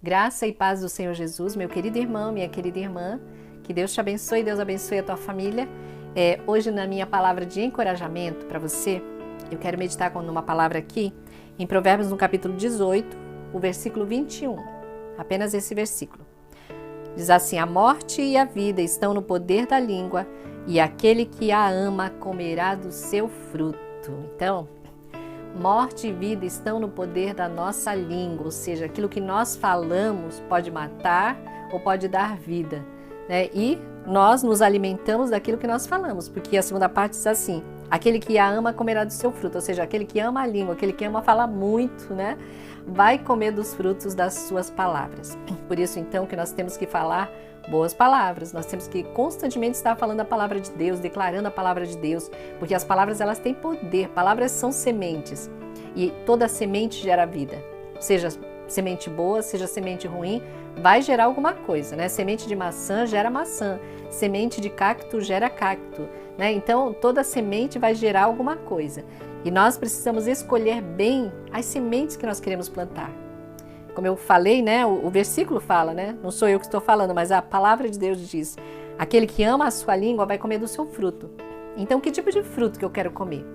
Graça e paz do Senhor Jesus, meu querido irmão, minha querida irmã, que Deus te abençoe, Deus abençoe a tua família. Hoje na minha palavra de encorajamento para você, eu quero meditar numa palavra aqui, em Provérbios no capítulo 18, o versículo 21, apenas esse versículo. Diz assim: a morte e a vida estão no poder da língua, e aquele que a ama comerá do seu fruto. Então, morte e vida estão no poder da nossa língua, ou seja, aquilo que nós falamos pode matar ou pode dar vida, né? E nós nos alimentamos daquilo que nós falamos, porque a segunda parte diz assim: aquele que a ama comerá do seu fruto, ou seja, aquele que ama a língua, aquele que ama falar muito, né? Vai comer dos frutos das suas palavras. Por isso, então, que nós temos que falar boas palavras, nós temos que constantemente estar falando a palavra de Deus, declarando a palavra de Deus, porque as palavras elas têm poder, palavras são sementes e toda semente gera vida, seja semente boa, seja semente ruim, vai gerar alguma coisa, né? Semente de maçã gera maçã, semente de cacto gera cacto, né? Então toda semente vai gerar alguma coisa e nós precisamos escolher bem as sementes que nós queremos plantar. Como eu falei, né, o versículo fala, né, não sou eu que estou falando, mas a palavra de Deus diz: aquele que ama a sua língua vai comer do seu fruto. Então, que tipo de fruto que eu quero comer?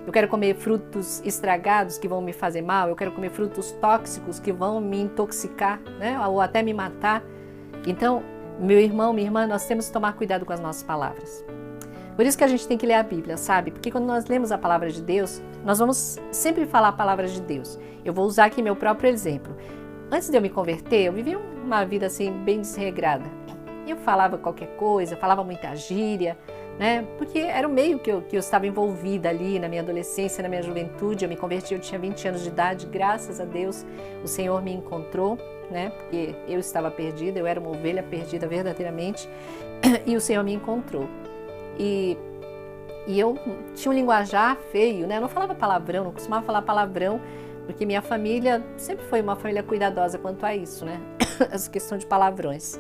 Eu quero comer frutos estragados que vão me fazer mal? Eu quero comer frutos tóxicos que vão me intoxicar, né, ou até me matar? Então, meu irmão, minha irmã, nós temos que tomar cuidado com as nossas palavras. Por isso que a gente tem que ler a Bíblia, sabe? Porque quando nós lemos a palavra de Deus, nós vamos sempre falar a palavra de Deus. Eu vou usar aqui meu próprio exemplo. Antes de eu me converter, eu vivia uma vida assim bem desregrada. Eu falava qualquer coisa, falava muita gíria, né? Porque era o meio que eu estava envolvida ali na minha adolescência, na minha juventude. Eu me converti, eu tinha 20 anos de idade, graças a Deus o Senhor me encontrou, né? Porque eu estava perdida, eu era uma ovelha perdida verdadeiramente e o Senhor me encontrou. E eu tinha um linguajar feio, né? Eu não falava palavrão, não costumava falar palavrão, porque minha família sempre foi uma família cuidadosa quanto a isso, né? Essa questão de palavrões.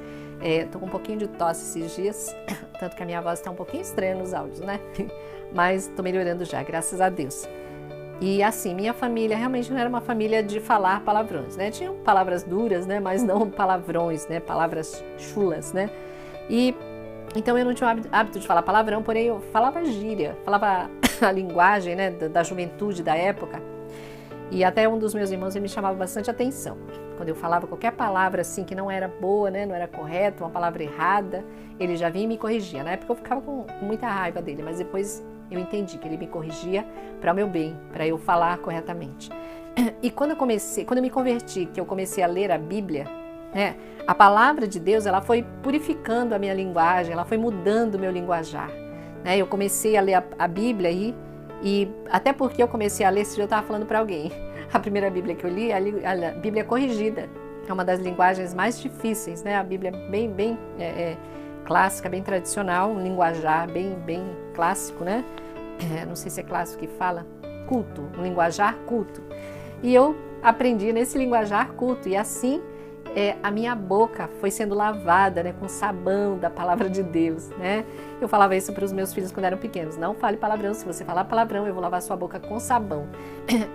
Tô com um pouquinho de tosse esses dias, tanto que a minha voz está um pouquinho estranha nos áudios, né? Mas tô melhorando já, graças a Deus. E assim, minha família realmente não era uma família de falar palavrões, né? Tinham palavras duras, né? Mas não palavrões, né? Palavras chulas, né? E então eu não tinha o hábito de falar palavrão, porém eu falava gíria, falava a linguagem, né? Da juventude da época. E até um dos meus irmãos ele me chamava bastante atenção. Quando eu falava qualquer palavra assim que não era boa, né, não era correta, uma palavra errada, ele já vinha e me corrigia. Na época eu ficava com muita raiva dele, mas depois eu entendi que ele me corrigia para o meu bem, para eu falar corretamente. E quando eu me converti, que eu comecei a ler a Bíblia, né, a palavra de Deus ela foi purificando a minha linguagem, ela foi mudando o meu linguajar. Né? Eu comecei a ler a Bíblia e até porque eu comecei a ler, esse dia eu estava falando para alguém, a primeira Bíblia que eu li, a Bíblia corrigida, é uma das linguagens mais difíceis, né? A Bíblia bem clássica, bem tradicional, um linguajar bem clássico, né? Não sei se é clássico que fala, culto, um linguajar culto. E eu aprendi nesse linguajar culto, e assim a minha boca foi sendo lavada, né, com sabão da palavra de Deus, né? Eu falava isso para os meus filhos quando eram pequenos: não fale palavrão, se você falar palavrão eu vou lavar sua boca com sabão.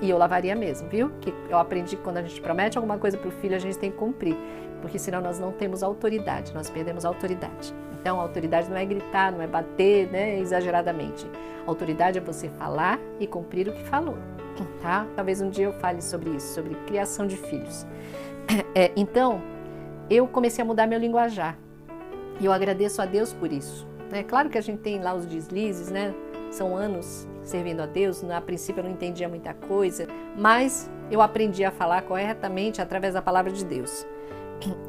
E eu lavaria mesmo, viu? Que eu aprendi que quando a gente promete alguma coisa para o filho a gente tem que cumprir, porque senão nós não temos autoridade, nós perdemos a autoridade. Então a autoridade não é gritar, não é bater, né, exageradamente. A autoridade é você falar e cumprir o que falou, tá? Talvez um dia eu fale sobre isso, sobre criação de filhos. Então, eu comecei a mudar meu linguajar e eu agradeço a Deus por isso. É claro que a gente tem lá os deslizes, né? São anos servindo a Deus, a princípio eu não entendia muita coisa, mas eu aprendi a falar corretamente através da palavra de Deus.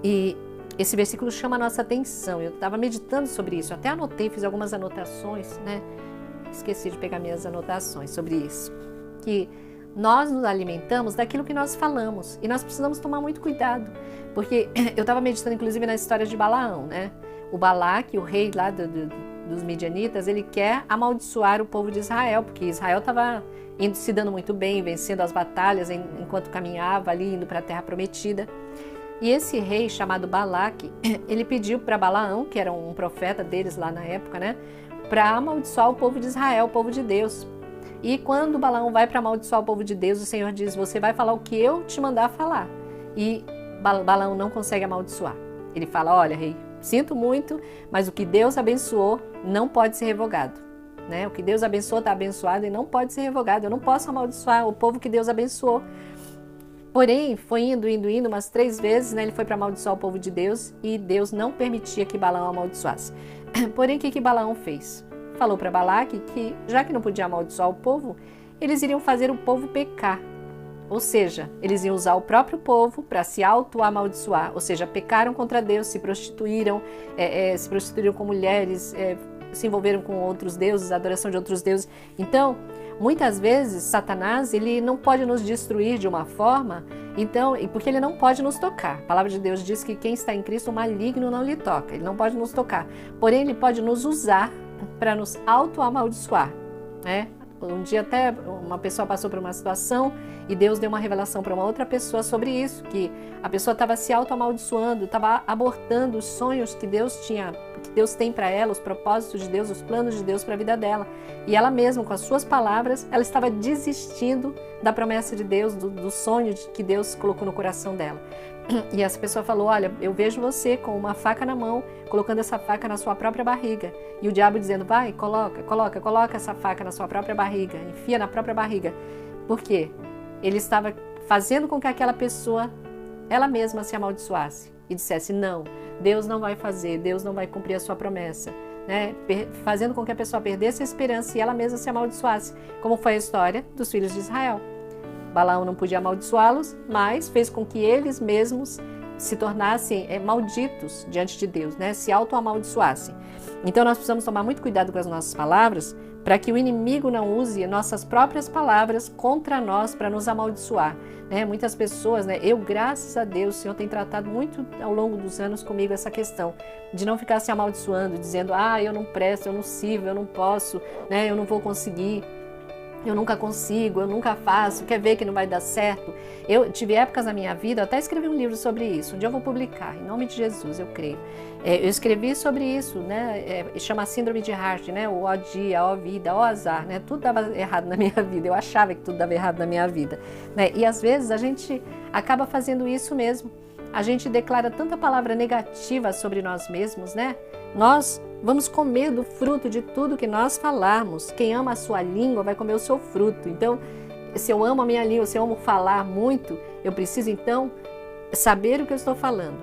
E esse versículo chama a nossa atenção, eu estava meditando sobre isso, até anotei, fiz algumas anotações, né? Esqueci de pegar minhas anotações sobre isso, que nós nos alimentamos daquilo que nós falamos e nós precisamos tomar muito cuidado, porque eu estava meditando inclusive na história de Balaão, né? O Balaque, o rei lá dos midianitas, ele quer amaldiçoar o povo de Israel, porque Israel estava se dando muito bem, vencendo as batalhas enquanto caminhava ali, indo para a terra prometida. E esse rei chamado Balaque, ele pediu para Balaão, que era um profeta deles lá na época, né? Para amaldiçoar o povo de Israel, o povo de Deus. E quando Balaão vai para amaldiçoar o povo de Deus, o Senhor diz: você vai falar o que eu te mandar falar. E Balaão não consegue amaldiçoar. Ele fala, olha, rei, sinto muito, mas o que Deus abençoou não pode ser revogado. Né? O que Deus abençoou está abençoado e não pode ser revogado. Eu não posso amaldiçoar o povo que Deus abençoou. Porém, foi indo umas 3 vezes, né? Ele foi para amaldiçoar o povo de Deus e Deus não permitia que Balaão amaldiçoasse. Porém, o que Balaão fez? Falou para Balaque que, já que não podia amaldiçoar o povo, eles iriam fazer o povo pecar. Ou seja, eles iam usar o próprio povo para se auto-amaldiçoar. Ou seja, pecaram contra Deus, se prostituíram com mulheres, se envolveram com outros deuses, a adoração de outros deuses. Então, muitas vezes, Satanás, ele não pode nos destruir de uma forma, porque ele não pode nos tocar. A palavra de Deus diz que quem está em Cristo, o maligno não lhe toca. Ele não pode nos tocar. Porém, ele pode nos usar para nos auto-amaldiçoar, né? Um dia até uma pessoa passou por uma situação e Deus deu uma revelação para uma outra pessoa sobre isso, que a pessoa estava se auto-amaldiçoando, estava abortando os sonhos que Deus tem para ela, os propósitos de Deus, os planos de Deus para a vida dela. E ela mesma, com as suas palavras, ela estava desistindo da promessa de Deus, do sonho que Deus colocou no coração dela. E essa pessoa falou, olha, eu vejo você com uma faca na mão, colocando essa faca na sua própria barriga. E o diabo dizendo, vai, coloca essa faca na sua própria barriga, enfia na própria barriga. Por quê? Ele estava fazendo com que aquela pessoa, ela mesma se amaldiçoasse e dissesse, não, Deus não vai fazer, Deus não vai cumprir a sua promessa. Né? Fazendo com que a pessoa perdesse a esperança e ela mesma se amaldiçoasse, como foi a história dos filhos de Israel. Balaão não podia amaldiçoá-los, mas fez com que eles mesmos se tornassem malditos diante de Deus, né? Se auto-amaldiçoassem. Então nós precisamos tomar muito cuidado com as nossas palavras para que o inimigo não use nossas próprias palavras contra nós para nos amaldiçoar. Né? Muitas pessoas, né? Eu, graças a Deus, o Senhor tem tratado muito ao longo dos anos comigo essa questão de não ficar se amaldiçoando, dizendo, eu não presto, eu não sirvo, eu não posso, né? Eu não vou conseguir. Eu nunca consigo, eu nunca faço, quer ver que não vai dar certo. Eu tive épocas na minha vida, eu até escrevi um livro sobre isso, um dia eu vou publicar, em nome de Jesus, eu creio. Eu escrevi sobre isso, né? Chama Síndrome de Hart, né? O ó dia, ó vida, ó azar, né? Tudo dava errado na minha vida, eu achava que tudo dava errado na minha vida. Né? E às vezes a gente acaba fazendo isso mesmo. A gente declara tanta palavra negativa sobre nós mesmos, né? Nós vamos comer do fruto de tudo que nós falarmos. Quem ama a sua língua vai comer o seu fruto. Então, se eu amo a minha língua, se eu amo falar muito, eu preciso então saber o que eu estou falando,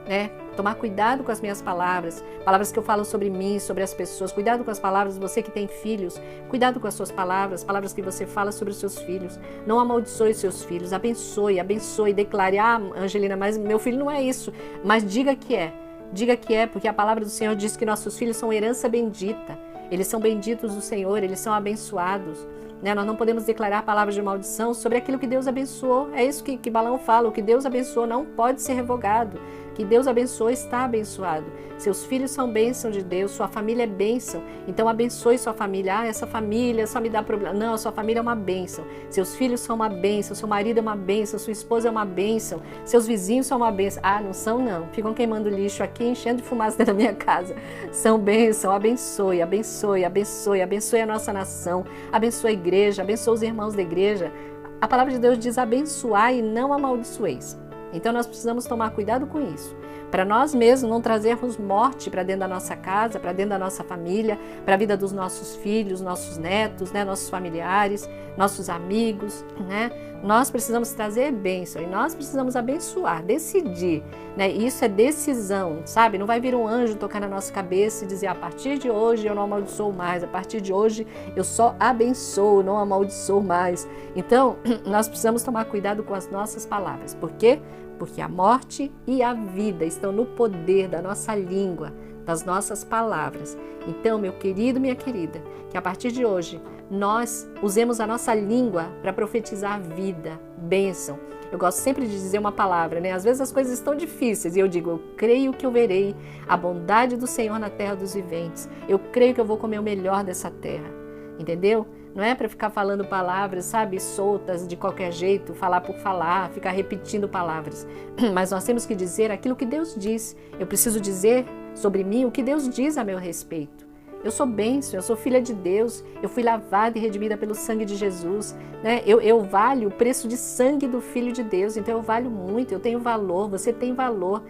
né? Tomar cuidado com as minhas palavras, palavras que eu falo sobre mim, sobre as pessoas. Cuidado com as palavras, você que tem filhos, cuidado com as suas palavras, palavras que você fala sobre os seus filhos. Não amaldiçoe seus filhos, abençoe, declare, Angelina, mas meu filho não é isso, mas diga que é. Diga que é, porque a palavra do Senhor diz que nossos filhos são herança bendita. Eles são benditos do Senhor, eles são abençoados. Né? Nós não podemos declarar palavras de maldição sobre aquilo que Deus abençoou. É isso que Balaão fala, o que Deus abençoou não pode ser revogado. O que Deus abençoou está abençoado. Seus filhos são bênção de Deus, sua família é bênção. Então abençoe sua família. Essa família só me dá problema. Não, a sua família é uma bênção. Seus filhos são uma bênção, seu marido é uma bênção, sua esposa é uma bênção, seus vizinhos são uma bênção. Não são não. Ficam queimando lixo aqui, enchendo de fumaça dentro da minha casa. São bênção, abençoe, abençoe, abençoe, abençoe a nossa nação, abençoe a igreja, abençoe os irmãos da igreja. A palavra de Deus diz abençoar e não amaldiçoeis. Então nós precisamos tomar cuidado com isso, para nós mesmos não trazermos morte para dentro da nossa casa, para dentro da nossa família, para a vida dos nossos filhos, nossos netos, né, nossos familiares, nossos amigos, né? Nós precisamos trazer bênção e nós precisamos abençoar, decidir, né? Isso é decisão, sabe? Não vai vir um anjo tocar na nossa cabeça e dizer, a partir de hoje eu não amaldiçoo mais, a partir de hoje eu só abençoo, não amaldiçoo mais. Então, nós precisamos tomar cuidado com as nossas palavras. Por quê? Porque a morte e a vida estão no poder da nossa língua, das nossas palavras. Então, meu querido, minha querida, que a partir de hoje nós usemos a nossa língua para profetizar vida, bênção. Eu gosto sempre de dizer uma palavra, né? Às vezes as coisas estão difíceis e eu digo, eu creio que eu verei a bondade do Senhor na terra dos viventes. Eu creio que eu vou comer o melhor dessa terra, entendeu? Não é para ficar falando palavras, sabe, soltas de qualquer jeito, falar por falar, ficar repetindo palavras. Mas nós temos que dizer aquilo que Deus diz. Eu preciso dizer sobre mim o que Deus diz a meu respeito. Eu sou bênção, eu sou filha de Deus, eu fui lavada e redimida pelo sangue de Jesus, né? Eu valho o preço de sangue do Filho de Deus, então eu valho muito, eu tenho valor, você tem valor,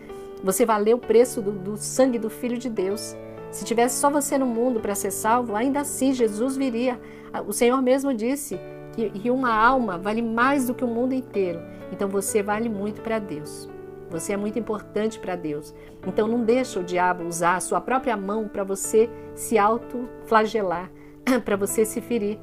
você valeu o preço do sangue do Filho de Deus. Se tivesse só você no mundo para ser salvo, ainda assim Jesus viria. O Senhor mesmo disse que uma alma vale mais do que o mundo inteiro, então você vale muito para Deus. Você é muito importante para Deus. Então não deixa o diabo usar a sua própria mão para você se autoflagelar, para você se ferir.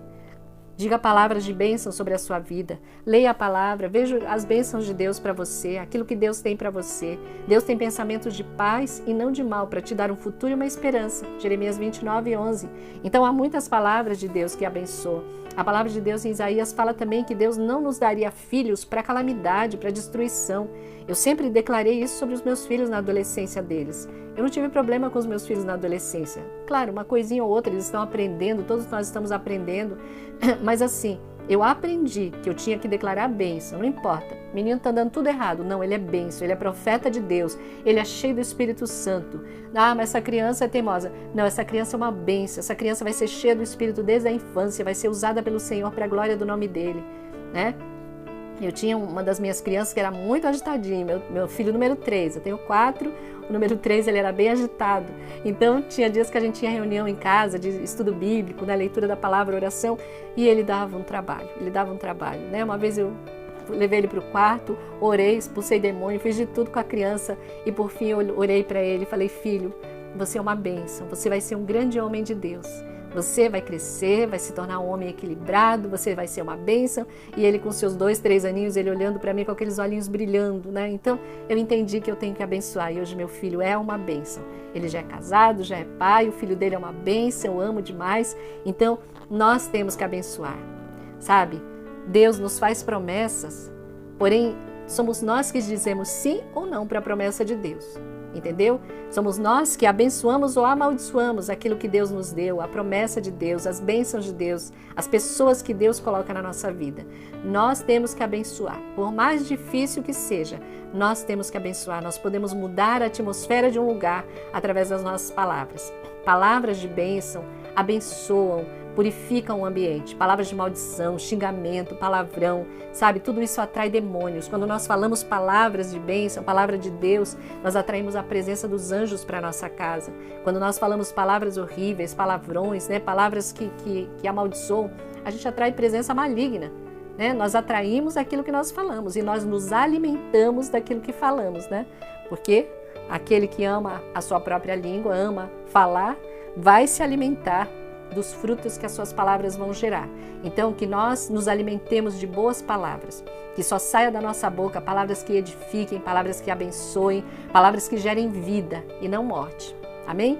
Diga palavras de bênção sobre a sua vida. Leia a palavra, veja as bênçãos de Deus para você, aquilo que Deus tem para você. Deus tem pensamentos de paz e não de mal, para te dar um futuro e uma esperança. Jeremias 29:11. Então há muitas palavras de Deus que abençoam. A palavra de Deus em Isaías fala também que Deus não nos daria filhos para calamidade, para destruição. Eu sempre declarei isso sobre os meus filhos na adolescência deles. Eu não tive problema com os meus filhos na adolescência. Claro, uma coisinha ou outra, eles estão aprendendo, todos nós estamos aprendendo. Mas assim, eu aprendi que eu tinha que declarar bênção, não importa. O menino está andando tudo errado. Não, ele é bênção, ele é profeta de Deus, ele é cheio do Espírito Santo. Ah, mas essa criança é teimosa. Não, essa criança é uma bênção, essa criança vai ser cheia do Espírito desde a infância, vai ser usada pelo Senhor para a glória do nome dele, né? Eu tinha uma das minhas crianças que era muito agitadinha, meu filho número 3, eu tenho 4, o número 3 ele era bem agitado. Então tinha dias que a gente tinha reunião em casa de estudo bíblico, né, leitura da palavra, oração, e ele dava um trabalho, né? Uma vez eu levei ele para o quarto, orei, expulsei demônio, fiz de tudo com a criança e por fim eu orei para ele e falei: filho, você é uma bênção, você vai ser um grande homem de Deus. Você vai crescer, vai se tornar um homem equilibrado, você vai ser uma bênção. E ele com seus 2, 3 aninhos, ele olhando para mim com aqueles olhinhos brilhando, né? Então eu entendi que eu tenho que abençoar. E hoje meu filho é uma bênção. Ele já é casado, já é pai, o filho dele é uma bênção, eu amo demais. Então nós temos que abençoar, sabe? Deus nos faz promessas, porém somos nós que dizemos sim ou não para a promessa de Deus. Entendeu? Somos nós que abençoamos ou amaldiçoamos aquilo que Deus nos deu, a promessa de Deus, as bênçãos de Deus, as pessoas que Deus coloca na nossa vida. Nós temos que abençoar, por mais difícil que seja, nós temos que abençoar. Nós podemos mudar a atmosfera de um lugar através das nossas palavras. Palavras de bênção abençoam, purificam o ambiente. Palavras de maldição, xingamento, palavrão, sabe? Tudo isso atrai demônios. Quando nós falamos palavras de bênção, palavra de Deus, nós atraímos a presença dos anjos para a nossa casa. Quando nós falamos palavras horríveis, palavrões, né? Palavras que amaldiçoam, a gente atrai presença maligna, né? Nós atraímos aquilo que nós falamos e nós nos alimentamos daquilo que falamos, né? Porque aquele que ama a sua própria língua, ama falar, vai se alimentar dos frutos que as suas palavras vão gerar. Então, que nós nos alimentemos de boas palavras, que só saia da nossa boca palavras que edifiquem, palavras que abençoem, palavras que gerem vida e não morte. Amém?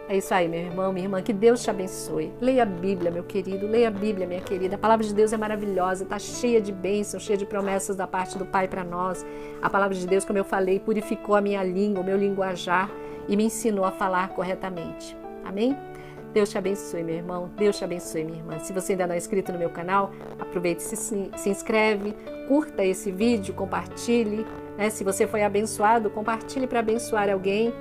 É isso aí, meu irmão, minha irmã, que Deus te abençoe. Leia a Bíblia, meu querido, leia a Bíblia, minha querida. A palavra de Deus é maravilhosa, está cheia de bênçãos, cheia de promessas da parte do Pai para nós. A palavra de Deus, como eu falei, purificou a minha língua, o meu linguajar e me ensinou a falar corretamente. Amém? Deus te abençoe, meu irmão. Deus te abençoe, minha irmã. Se você ainda não é inscrito no meu canal, aproveite e se inscreve, curta esse vídeo, compartilhe, né? Se você foi abençoado, compartilhe para abençoar alguém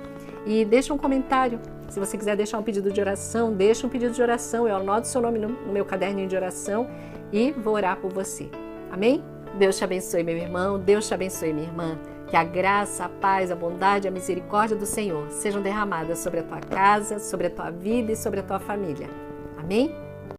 e deixa um comentário. Se você quiser deixar um pedido de oração, deixa um pedido de oração. Eu anoto seu nome no meu caderninho de oração e vou orar por você. Amém? Deus te abençoe, meu irmão. Deus te abençoe, minha irmã. Que a graça, a paz, a bondade e a misericórdia do Senhor sejam derramadas sobre a tua casa, sobre a tua vida e sobre a tua família. Amém?